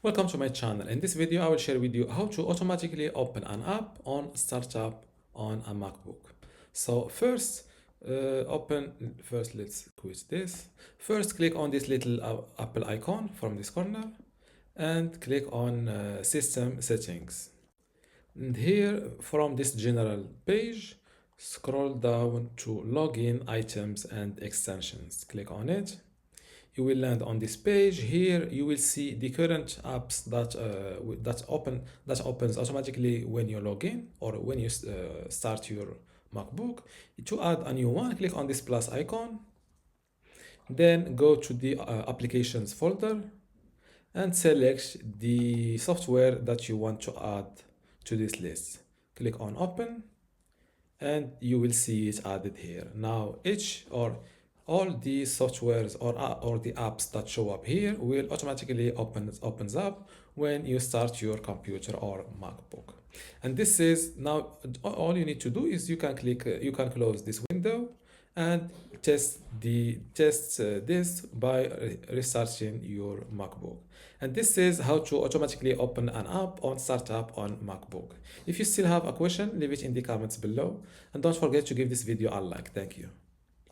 Welcome to my channel. In this video, I will share with you how to automatically open an app on startup on a MacBook. So let's quit this. First, click on this little Apple icon from this corner and click on System Settings. And here, from this general page, scroll down to Login Items and Extensions. Click on it. You will land on this page. Here you will see the current apps that opens automatically when you log in or when you start your MacBook. To add a new one, click on this plus icon, then go to the applications folder and select the software that you want to add to this list. Click on open and you will see it added here. Now all the softwares or the apps that show up here will automatically opens up when you start your computer or MacBook. And this is now all you need to do is you can close this window and test this by restarting your MacBook. And this is how to automatically open an app on startup on MacBook. If you still have a question, leave it in the comments below and don't forget to give this video a like. Thank you.